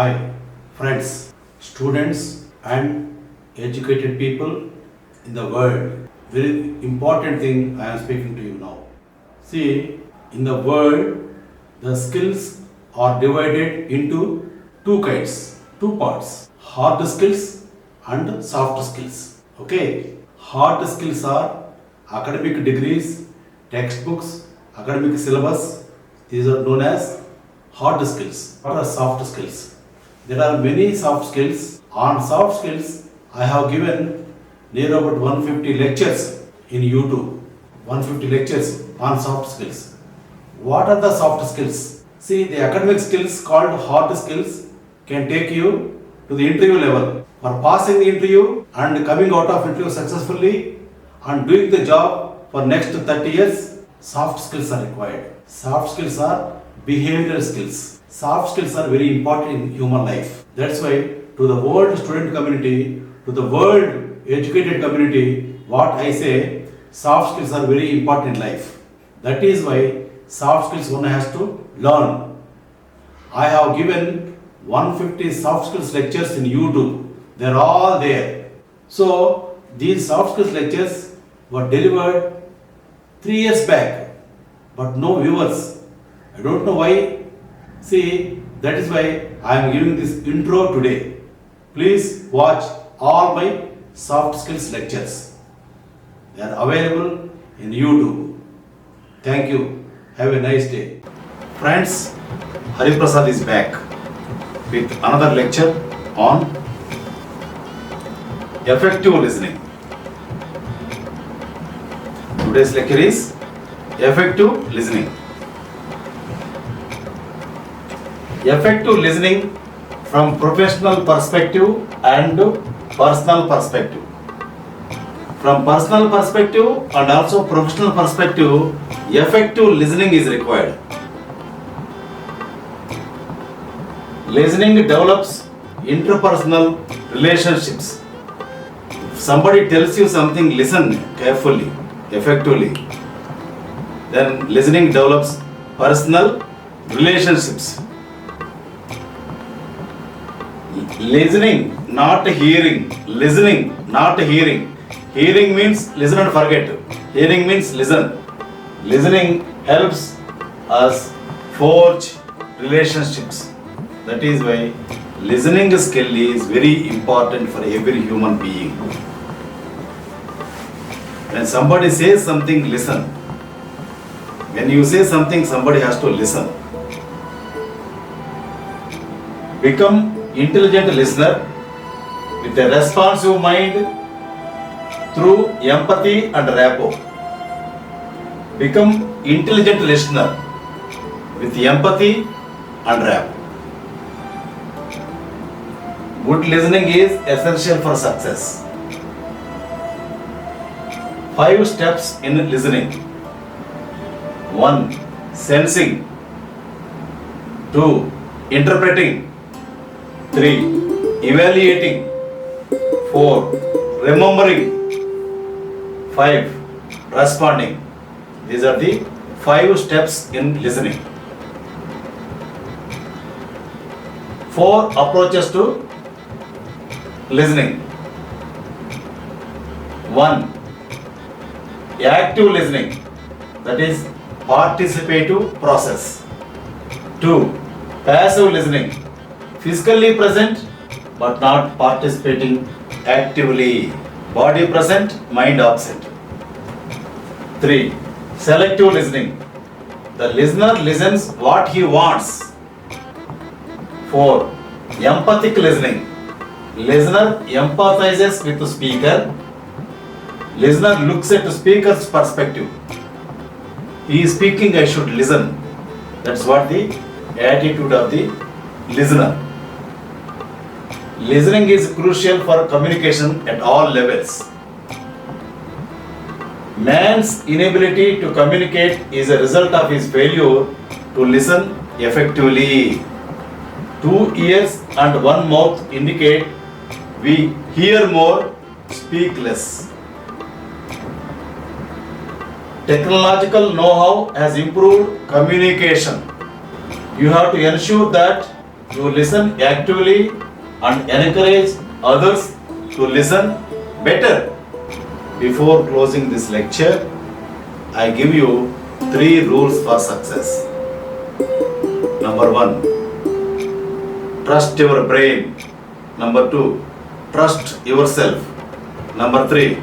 Hi, friends, students, and educated people in the world. Very important thing I am speaking to you now. See, in the world, the skills are divided into two kinds, two parts: hard skills and soft skills. Okay, hard skills are academic degrees, textbooks, academic syllabus. These are known as hard skills. What are soft skills? There are many soft skills. On soft skills, I have given near about 150 lectures in YouTube. 150 lectures on soft skills. What are the soft skills? See, the academic skills called hard skills can take you to the interview level. For passing the interview and coming out of interview successfully and doing the job for next 30 years, soft skills are required. Soft skills are behavioral skills. Soft skills are very important in human life. That's why to the world student community, to the world educated community, what I say, soft skills are very important in life. That is why soft skills one has to learn. I have given 150 soft skills lectures in YouTube. They're all there. So these soft skills lectures were delivered 3 years back, but no viewers. I don't know why. See, that is why I am giving this intro today. Please watch all my soft skills lectures. They are available in YouTube. Thank you. Have a nice day. Friends, Hariprasad is back with another lecture on effective listening. Today's lecture is effective listening. Effective listening from professional perspective and personal perspective. From personal perspective and also professional perspective, effective listening is required. Listening develops interpersonal relationships. If somebody tells you something, listen carefully, effectively. Then listening develops personal relationships. Listening, not hearing. Listening, not hearing. Hearing means listen and forget. Hearing means listen. Listening helps us forge relationships. That is why listening skill is very important for every human being. When somebody says something, listen. When you say something, somebody has to listen. Become intelligent listener with a responsive mind through empathy and rapport. Become intelligent listener with empathy and rapport. Good listening is essential for success. 5 steps in listening. 1. Sensing. 2. Interpreting. 3. Evaluating. 4. Remembering. 5. Responding. These are the 5 steps in listening. 4 approaches to listening. 1. Active listening, that is participative process. 2. Passive listening, physically present but not participating actively, body present, mind absent. 3. Selective listening, the listener listens what he wants. 4. Empathic listening, listener empathizes with the speaker. Listener looks at the speaker's perspective. He is speaking, I should listen. That's what the attitude of the listener. Listening is crucial for communication at all levels. Man's inability to communicate is a result of his failure to listen effectively. 2 ears and 1 mouth indicate we hear more, speak less. Technological know-how has improved communication. You have to ensure that You listen actively and encourage others to listen better. Before closing this lecture, I give you 3 rules for success. Number 1, trust your brain. Number 2, trust yourself. Number 3,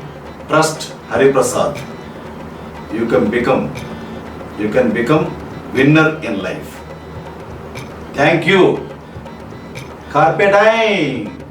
trust Hariprasad. You can become winner in life. Thank you. Carpe diem.